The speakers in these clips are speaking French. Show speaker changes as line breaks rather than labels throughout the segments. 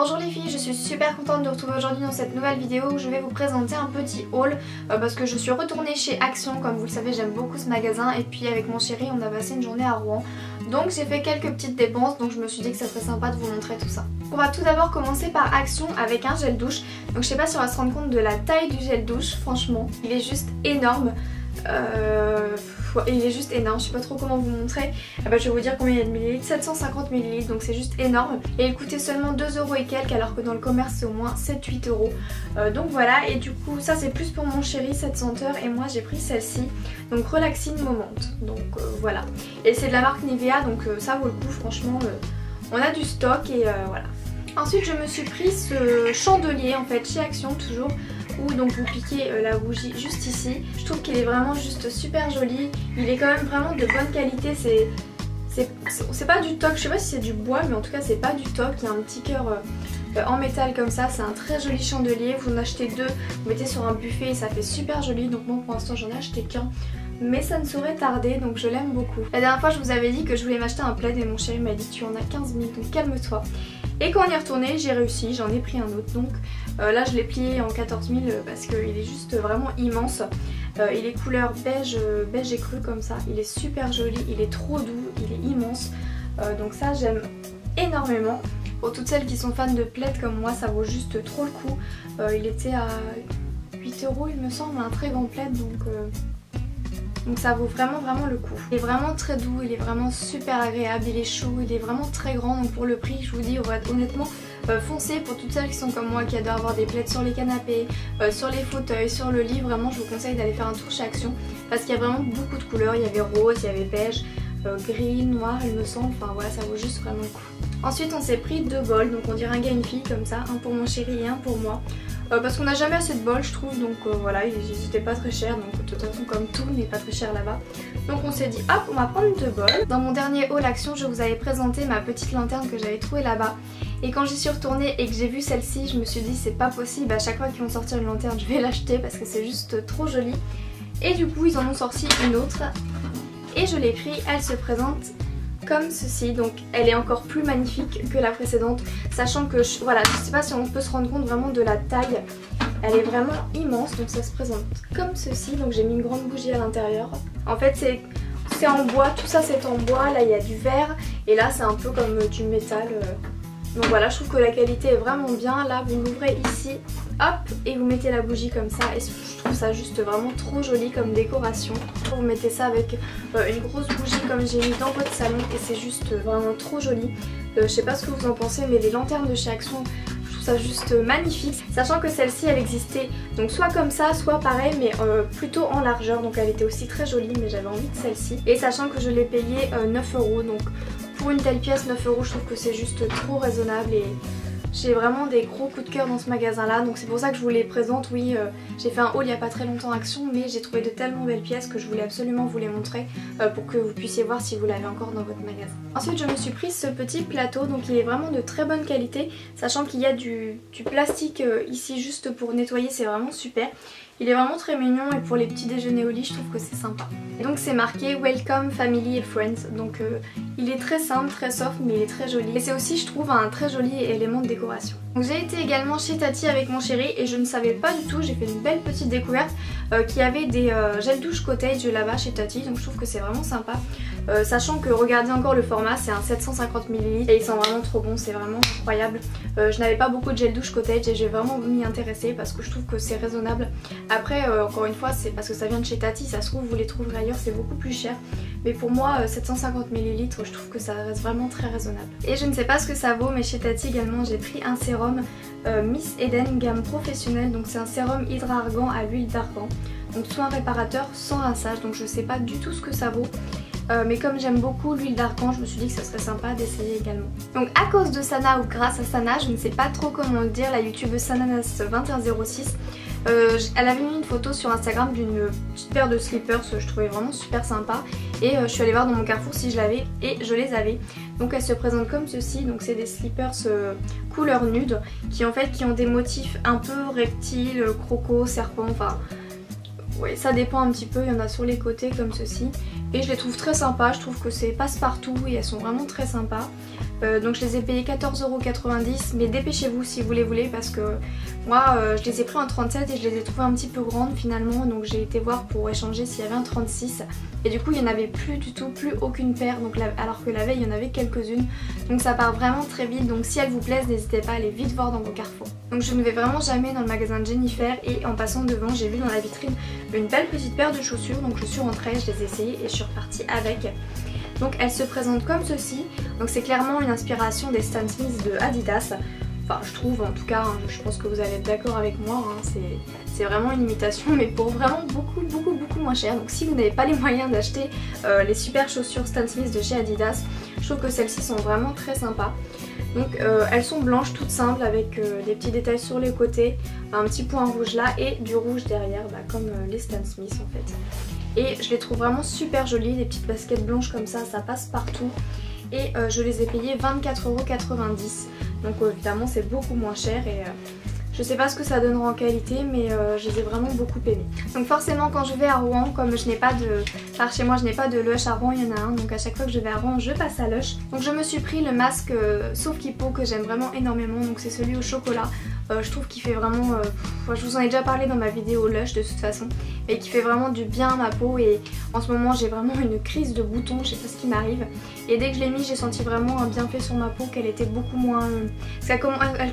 Bonjour les filles, je suis super contente de vous retrouver aujourd'hui dans cette nouvelle vidéo où je vais vous présenter un petit haul parce que je suis retournée chez Action, comme vous le savez j'aime beaucoup ce magasin et puis avec mon chéri on a passé une journée à Rouen. Donc j'ai fait quelques petites dépenses, donc je me suis dit que ça serait sympa de vous montrer tout ça. On va tout d'abord commencer par Action avec un gel douche. Donc je sais pas si on va se rendre compte de la taille du gel douche, franchement il est juste énorme. Il est juste énorme, je sais pas trop comment vous montrer. Je vais vous dire combien il y a de millilitres, 750 ml, donc c'est juste énorme. Et il coûtait seulement 2 € et quelques, alors que dans le commerce c'est au moins 7-8 €. Donc voilà, et du coup ça c'est plus pour mon chéri cette senteur, et moi j'ai pris celle-ci, donc Relaxing Moment. Donc voilà, et c'est de la marque Nivea, donc ça vaut le coup franchement, on a du stock et voilà. Ensuite je me suis pris ce chandelier en fait chez Action toujours, où donc vous piquez la bougie juste ici. Je trouve qu'il est vraiment juste super joli, il est quand même vraiment de bonne qualité, c'est pas du toc, je sais pas si c'est du bois mais en tout cas c'est pas du toc, il y a un petit cœur en métal comme ça, c'est un très joli chandelier, vous en achetez deux, vous mettez sur un buffet et ça fait super joli, donc moi pour l'instant j'en ai acheté qu'un. Mais ça ne saurait tarder, donc je l'aime beaucoup. La dernière fois je vous avais dit que je voulais m'acheter un plaid et mon chéri m'a dit tu en as 15 000 donc calme-toi. Et quand on y est retourné j'ai réussi, j'en ai pris un autre, donc là je l'ai plié en 14 000 parce qu'il est juste vraiment immense. Il est couleur beige, beige écru comme ça, il est super joli, il est trop doux, il est immense. Donc ça j'aime énormément. Pour toutes celles qui sont fans de plaid comme moi ça vaut juste trop le coup. Il était à 8 € il me semble, un très grand plaid, donc ça vaut vraiment le coup. Il est vraiment très doux, il est vraiment super agréable, il est chaud, il est vraiment très grand, donc pour le prix je vous dis honnêtement foncez pour toutes celles qui sont comme moi qui adorent avoir des plaids sur les canapés, sur les fauteuils, sur le lit. Vraiment je vous conseille d'aller faire un tour chez Action parce qu'il y a vraiment beaucoup de couleurs, il y avait rose, il y avait beige, gris, noir il me semble, enfin voilà ça vaut juste vraiment le coup. Ensuite on s'est pris deux bols, donc on dirait un gars et une fille comme ça, un pour mon chéri et un pour moi. Parce qu'on n'a jamais assez de bols je trouve, donc voilà, ils n'étaient pas très chers, donc de toute façon comme tout n'est pas très cher là-bas. Donc on s'est dit hop on va prendre deux bols. Dans mon dernier haul Action je vous avais présenté ma petite lanterne que j'avais trouvée là-bas. Et quand j'y suis retournée et que j'ai vu celle-ci je me suis dit c'est pas possible, à chaque fois qu'ils vont sortir une lanterne je vais l'acheter parce que c'est juste trop joli. Et du coup ils en ont sorti une autre et je l'ai pris, elle se présente comme ceci, donc elle est encore plus magnifique que la précédente, sachant que voilà, je sais pas si on peut se rendre compte vraiment de la taille, elle est vraiment immense, donc ça se présente comme ceci, donc j'ai mis une grande bougie à l'intérieur. En fait c'est en bois, tout ça c'est en bois, là il y a du verre et là c'est un peu comme du métal. Donc voilà, je trouve que la qualité est vraiment bien. Là vous l'ouvrez ici, hop, et vous mettez la bougie comme ça et je trouve ça juste vraiment trop joli comme décoration. Vous mettez ça avec une grosse bougie comme j'ai mis dans votre salon et c'est juste vraiment trop joli. Je sais pas ce que vous en pensez mais les lanternes de chez Action, je trouve ça juste magnifique. Sachant que celle-ci elle existait donc soit comme ça, soit pareil mais plutôt en largeur, donc elle était aussi très jolie mais j'avais envie de celle-ci. Et sachant que je l'ai payée 9 €, donc pour une telle pièce 9 € je trouve que c'est juste trop raisonnable et j'ai vraiment des gros coups de cœur dans ce magasin là, donc c'est pour ça que je vous les présente. Oui j'ai fait un haul il n'y a pas très longtemps Action mais j'ai trouvé de tellement belles pièces que je voulais absolument vous les montrer pour que vous puissiez voir si vous l'avez encore dans votre magasin. Ensuite je me suis pris ce petit plateau, donc il est vraiment de très bonne qualité, sachant qu'il y a du plastique ici juste pour nettoyer, c'est vraiment super. Il est vraiment très mignon et pour les petits déjeuners au lit je trouve que c'est sympa. Et donc c'est marqué Welcome Family and Friends, donc il est très simple, très soft mais il est très joli. Et c'est aussi je trouve un très joli élément de décoration. Donc j'ai été également chez Tati avec mon chéri et je ne savais pas du tout, j'ai fait une belle petite découverte qu'il y avait des gel douche cottage là-bas chez Tati, donc je trouve que c'est vraiment sympa. Sachant que regardez encore le format, c'est un 750 ml et ils sont vraiment trop bons, c'est vraiment incroyable. Je n'avais pas beaucoup de gel douche cottage et j'ai vraiment m'y intéresser parce que je trouve que c'est raisonnable. Après encore une fois c'est parce que ça vient de chez Tati, ça se trouve vous les trouverez ailleurs, c'est beaucoup plus cher. Mais pour moi 750 ml je trouve que ça reste vraiment très raisonnable. Et je ne sais pas ce que ça vaut mais chez Tati également j'ai pris un sérum Miss Eden gamme professionnelle, donc c'est un sérum hydra-argan à l'huile d'argan. Donc soin réparateur sans rinçage, donc je sais pas du tout ce que ça vaut. Mais comme j'aime beaucoup l'huile d'argan, je me suis dit que ça serait sympa d'essayer également. Donc à cause de Sana ou grâce à Sana, je ne sais pas trop comment le dire, la youtubeuse Sananas2106, elle avait mis une photo sur Instagram d'une petite paire de slippers, je trouvais vraiment super sympa. Et je suis allée voir dans mon Carrefour si je l'avais et je les avais. Donc elles se présentent comme ceci, donc c'est des slippers couleur nude qui ont des motifs un peu reptiles, croco, serpent, enfin... Oui, ça dépend un petit peu, il y en a sur les côtés comme ceci. Et je les trouve très sympas, je trouve que c'est passe-partout et elles sont vraiment très sympas. Donc je les ai payés 14,90 €, mais dépêchez-vous si vous les voulez parce que moi je les ai pris en 37 et je les ai trouvées un petit peu grandes finalement, donc j'ai été voir pour échanger s'il y avait un 36 et du coup il n'y en avait plus du tout, plus aucune paire, donc alors que la veille il y en avait quelques-unes, donc ça part vraiment très vite, donc si elles vous plaisent n'hésitez pas à aller vite voir dans vos carrefours. Donc je ne vais vraiment jamais dans le magasin de Jennifer et en passant devant j'ai vu dans la vitrine une belle petite paire de chaussures, donc je suis rentrée, je les ai essayées et je suis repartie avec. Donc elle se présente comme ceci, donc c'est clairement une inspiration des Stan Smith de Adidas, enfin je trouve en tout cas, hein, je pense que vous allez être d'accord avec moi, hein, c'est vraiment une imitation mais pour vraiment beaucoup moins cher. Donc si vous n'avez pas les moyens d'acheter les super chaussures Stan Smith de chez Adidas, je trouve que celles-ci sont vraiment très sympas. Donc elles sont blanches toutes simples avec des petits détails sur les côtés, un petit point rouge là et du rouge derrière comme les Stan Smith en fait. Et je les trouve vraiment super jolies, les petites baskets blanches comme ça passe partout. Et je les ai payées 24,90 €. Donc évidemment c'est beaucoup moins cher et je sais pas ce que ça donnera en qualité mais je les ai vraiment beaucoup aimées. Donc forcément quand je vais à Rouen, comme je n'ai pas de... Par chez moi je n'ai pas de Lush à Rouen, il y en a un, donc à chaque fois que je vais à Rouen je passe à Lush. Donc je me suis pris le masque Sauf Kippo que j'aime vraiment énormément, donc c'est celui au chocolat. Je trouve qu'il fait vraiment, je vous en ai déjà parlé dans ma vidéo Lush de toute façon, mais qui fait vraiment du bien à ma peau et en ce moment j'ai vraiment une crise de boutons, je sais pas ce qui m'arrive. Et dès que je l'ai mis j'ai senti vraiment un bienfait sur ma peau, qu'elle était beaucoup moins... Elle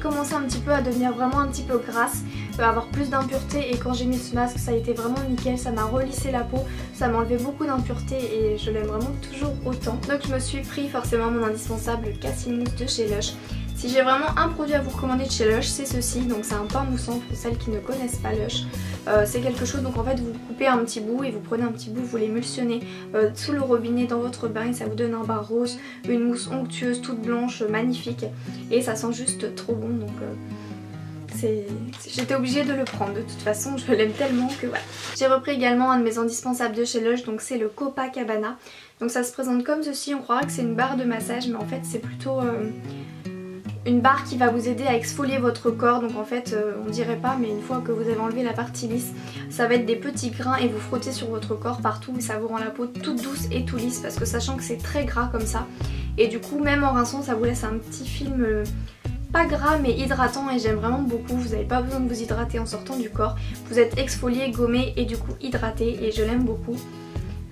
commençait un petit peu à devenir vraiment un petit peu grasse, à avoir plus d'impuretés et quand j'ai mis ce masque ça a été vraiment nickel, ça m'a relissé la peau, ça m'a enlevé beaucoup d'impuretés et je l'aime vraiment toujours autant. Donc je me suis pris forcément mon indispensable Cassimousse de chez Lush. Si j'ai vraiment un produit à vous recommander de chez Lush, c'est ceci, donc c'est un pain moussant pour celles qui ne connaissent pas Lush. C'est quelque chose, donc en fait vous coupez un petit bout et vous prenez un petit bout, vous l'émulsionnez sous le robinet dans votre bain et ça vous donne un bain rose, une mousse onctueuse toute blanche, magnifique et ça sent juste trop bon donc j'étais obligée de le prendre de toute façon, je l'aime tellement que voilà. J'ai repris également un de mes indispensables de chez Lush, donc c'est le Copacabana. Donc ça se présente comme ceci, on croirait que c'est une barre de massage mais en fait c'est plutôt... une barre qui va vous aider à exfolier votre corps, donc en fait on dirait pas mais une fois que vous avez enlevé la partie lisse ça va être des petits grains et vous frottez sur votre corps partout et ça vous rend la peau toute douce et tout lisse parce que sachant que c'est très gras comme ça et du coup même en rinçant ça vous laisse un petit film pas gras mais hydratant et j'aime vraiment beaucoup. Vous n'avez pas besoin de vous hydrater en sortant du corps, vous êtes exfolié, gommé et du coup hydraté et je l'aime beaucoup.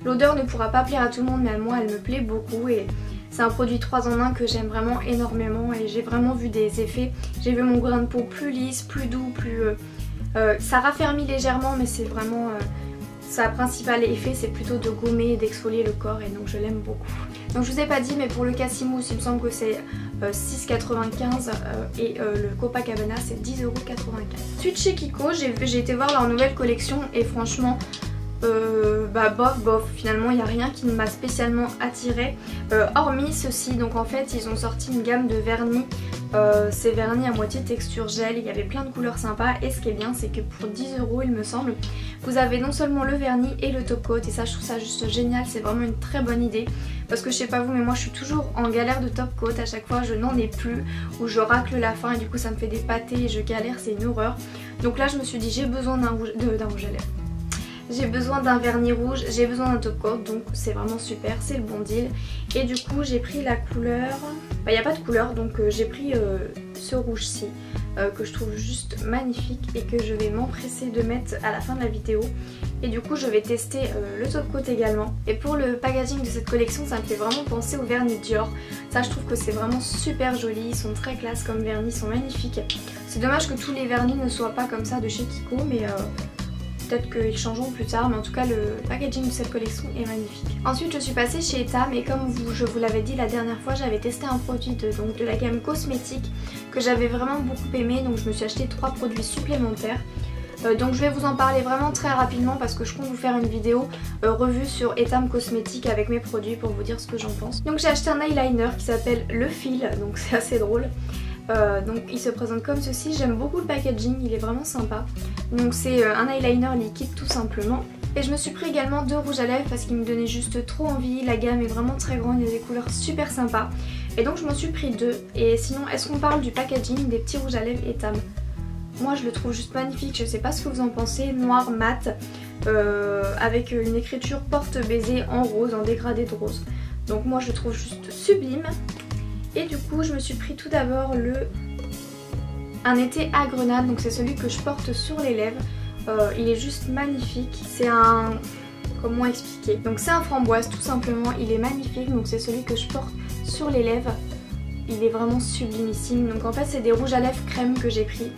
L'odeur ne pourra pas plaire à tout le monde mais à moi elle me plaît beaucoup et c'est un produit 3 en 1 que j'aime vraiment énormément et j'ai vraiment vu des effets. J'ai vu mon grain de peau plus lisse, plus doux, plus... ça raffermit légèrement mais c'est vraiment... sa principal effet c'est plutôt de gommer et d'exfolier le corps et donc je l'aime beaucoup. Donc je vous ai pas dit mais pour le Cassimousse il me semble que c'est 6,95 et le Copacabana c'est 10,95 €. Ensuite chez Kiko j'ai été voir leur nouvelle collection et franchement... bof, finalement il n'y a rien qui ne m'a spécialement attiré hormis ceci. Donc en fait ils ont sorti une gamme de vernis, ces vernis à moitié texture gel, il y avait plein de couleurs sympas et ce qui est bien c'est que pour 10 € il me semble, vous avez non seulement le vernis et le top coat et ça je trouve ça juste génial, c'est vraiment une très bonne idée parce que je sais pas vous mais moi je suis toujours en galère de top coat, à chaque fois je n'en ai plus ou je racle la fin et du coup ça me fait des pâtés et je galère, c'est une horreur. Donc là je me suis dit j'ai besoin d'un rouge à lèvres. J'ai besoin d'un vernis rouge, j'ai besoin d'un top coat, donc c'est vraiment super, c'est le bon deal. Et du coup j'ai pris la couleur, il n'y a pas de couleur donc j'ai pris ce rouge-ci que je trouve juste magnifique et que je vais m'empresser de mettre à la fin de la vidéo. Et du coup je vais tester le top coat également. Et pour le packaging de cette collection ça me fait vraiment penser au vernis Dior. Ça je trouve que c'est vraiment super joli, ils sont très classe comme vernis, ils sont magnifiques. C'est dommage que tous les vernis ne soient pas comme ça de chez Kiko mais... peut-être qu'ils changeront plus tard mais en tout cas le packaging de cette collection est magnifique. Ensuite je suis passée chez Etam et comme je vous l'avais dit la dernière fois j'avais testé un produit de la gamme cosmétique que j'avais vraiment beaucoup aimé, donc je me suis acheté 3 produits supplémentaires. Donc je vais vous en parler vraiment très rapidement parce que je compte vous faire une vidéo revue sur Etam Cosmétique avec mes produits pour vous dire ce que j'en pense. Donc j'ai acheté un eyeliner qui s'appelle Le Fil, donc c'est assez drôle. Donc il se présente comme ceci, j'aime beaucoup le packaging, il est vraiment sympa. Donc c'est un eyeliner liquide tout simplement. Et je me suis pris également 2 rouges à lèvres parce qu'ils me donnaient juste trop envie, la gamme est vraiment très grande, il y a des couleurs super sympas. Et donc je m'en suis pris 2. Et sinon est-ce qu'on parle du packaging des petits rouges à lèvres Etam? Moi je le trouve juste magnifique, je sais pas ce que vous en pensez, noir mat avec une écriture porte-baiser en rose, en dégradé de rose. Donc moi je le trouve juste sublime. Et du coup je me suis pris tout d'abord un été à grenade, donc c'est celui que je porte sur les lèvres. Il est juste magnifique, c'est un... comment expliquer? Donc c'est un framboise tout simplement, il est magnifique, donc c'est celui que je porte sur les lèvres. Il est vraiment sublimissime, donc en fait c'est des rouges à lèvres crème que j'ai pris.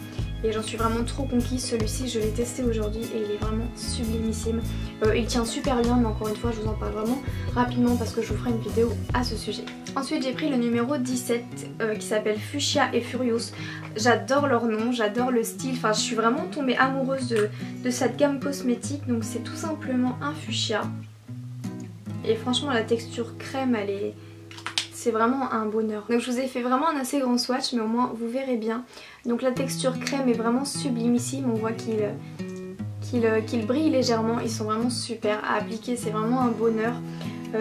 Et j'en suis vraiment trop conquise, celui-ci je l'ai testé aujourd'hui et il est vraiment sublimissime. Il tient super bien, mais encore une fois je vous en parle vraiment rapidement parce que je vous ferai une vidéo à ce sujet. Ensuite j'ai pris le numéro 17 qui s'appelle Fuchsia et Furious. J'adore leur nom, j'adore le style, enfin je suis vraiment tombée amoureuse de cette gamme cosmétique. Donc c'est tout simplement un fuchsia. Et franchement la texture crème elle est... c'est vraiment un bonheur. Donc je vous ai fait vraiment un assez grand swatch, mais au moins vous verrez bien. Donc la texture crème est vraiment sublimissime, on voit qu'il brille légèrement, ils sont vraiment super à appliquer, c'est vraiment un bonheur.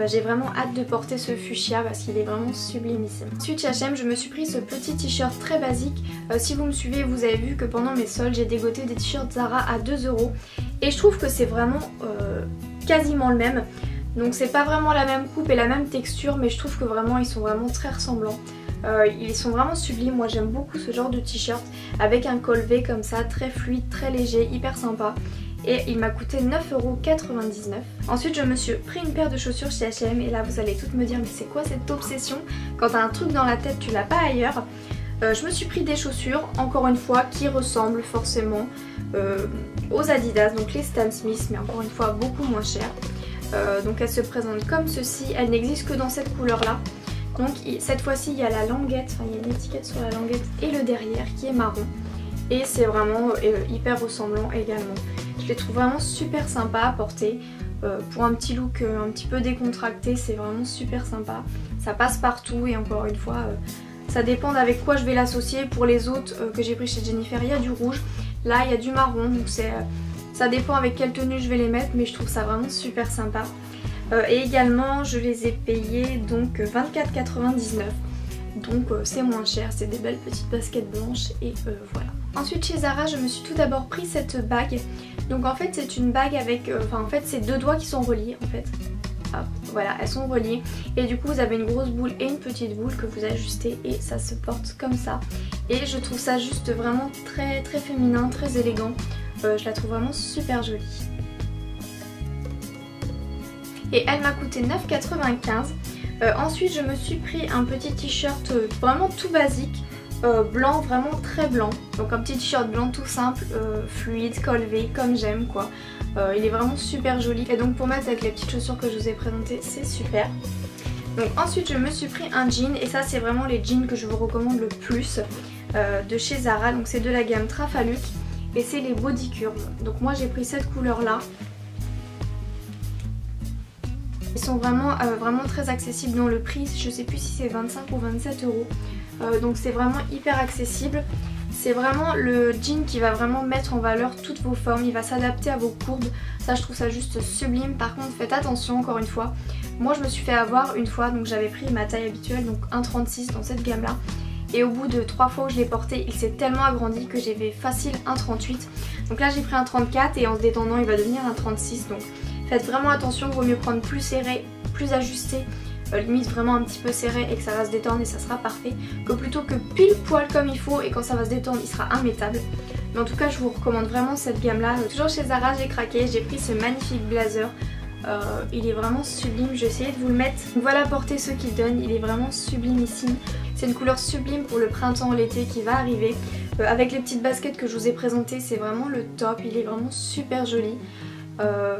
J'ai vraiment hâte de porter ce fuchsia parce qu'il est vraiment sublimissime. Ensuite chez H&M je me suis pris ce petit t-shirt très basique. Si vous me suivez vous avez vu que pendant mes soldes j'ai dégoté des t-shirts Zara à 2 € et je trouve que c'est vraiment quasiment le même. Donc c'est pas vraiment la même coupe et la même texture, mais je trouve que vraiment ils sont vraiment très ressemblants. Ils sont vraiment sublimes, moi j'aime beaucoup ce genre de t-shirt avec un col V comme ça, très fluide, très léger, hyper sympa. Et il m'a coûté 9,99 €. Ensuite je me suis pris une paire de chaussures chez H&M et là vous allez toutes me dire mais c'est quoi cette obsession? Quand t'as un truc dans la tête tu l'as pas ailleurs. Je me suis pris des chaussures, encore une fois, qui ressemblent forcément aux Adidas, donc les Stan Smith, mais encore une fois beaucoup moins chères. Donc elle se présente comme ceci, elle n'existe que dans cette couleur là. Donc cette fois-ci il y a la languette, enfin il y a une étiquette sur la languette et le derrière qui est marron. Et c'est vraiment hyper ressemblant également. Je les trouve vraiment super sympa à porter. Pour un petit look un petit peu décontracté, c'est vraiment super sympa. Ça passe partout et encore une fois ça dépend d'avec quoi je vais l'associer. Pour les autres que j'ai pris chez Jennifer, il y a du rouge, là il y a du marron, donc ça dépend avec quelle tenue je vais les mettre, mais je trouve ça vraiment super sympa. Et également je les ai payés donc 24,99 €, donc c'est moins cher, c'est des belles petites baskets blanches et voilà. Ensuite chez Zara je me suis tout d'abord pris cette bague. Donc en fait c'est une bague avec, en fait c'est deux doigts qui sont reliés en fait. Hop, voilà, elles sont reliées et du coup vous avez une grosse boule et une petite boule que vous ajustez et ça se porte comme ça. Et je trouve ça juste vraiment très très féminin, très élégant. Je la trouve vraiment super jolie. Et elle m'a coûté 9,95 €. Ensuite je me suis pris un petit t-shirt vraiment tout basique, blanc, vraiment très blanc. Donc un petit t-shirt blanc tout simple, fluide, col V, comme j'aime quoi. Il est vraiment super joli et donc pour mettre avec les petites chaussures que je vous ai présentées c'est super. Donc ensuite je me suis pris un jean et ça c'est vraiment les jeans que je vous recommande le plus de chez Zara. Donc c'est de la gamme Trafaluk et c'est les body curves. Donc moi j'ai pris cette couleur là. Ils sont vraiment très accessibles dans le prix, je sais plus si c'est 25 ou 27 €. Donc c'est vraiment hyper accessible. C'est vraiment le jean qui va vraiment mettre en valeur toutes vos formes, il va s'adapter à vos courbes. Ça je trouve ça juste sublime. Par contre faites attention encore une fois. Moi je me suis fait avoir une fois, donc j'avais pris ma taille habituelle, donc 1,36 dans cette gamme là. Et au bout de 3 fois où je l'ai porté, il s'est tellement agrandi que j'avais facile 1,38. Donc là j'ai pris un 34 et en se détendant il va devenir un 36. Donc faites vraiment attention, il vaut mieux prendre plus serré, plus ajusté, limite vraiment un petit peu serré et que ça va se détendre et ça sera parfait, que plutôt que pile poil comme il faut et quand ça va se détendre il sera immétable. Mais en tout cas je vous recommande vraiment cette gamme là. Toujours chez Zara j'ai craqué, j'ai pris ce magnifique blazer. Il est vraiment sublime, je vais essayer de vous le mettre. Donc voilà, portez ce qu'il donne, il est vraiment sublimissime. C'est une couleur sublime pour le printemps, l'été qui va arriver. Avec les petites baskets que je vous ai présentées, c'est vraiment le top, il est vraiment super joli.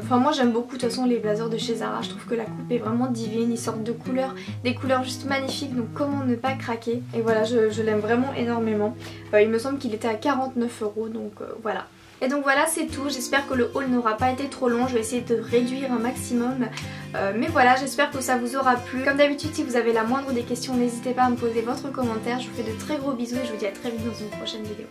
Enfin moi j'aime beaucoup de toute façon les blazers de chez Zara, je trouve que la coupe est vraiment divine, ils sortent de couleurs, des couleurs juste magnifiques, donc comment ne pas craquer. Et voilà, je l'aime vraiment énormément. Il me semble qu'il était à 49 €, donc voilà. Et donc voilà, c'est tout, j'espère que le haul n'aura pas été trop long, je vais essayer de réduire un maximum. Mais voilà, j'espère que ça vous aura plu. Comme d'habitude, si vous avez la moindre des questions, n'hésitez pas à me poser votre commentaire. Je vous fais de très gros bisous et je vous dis à très vite dans une prochaine vidéo.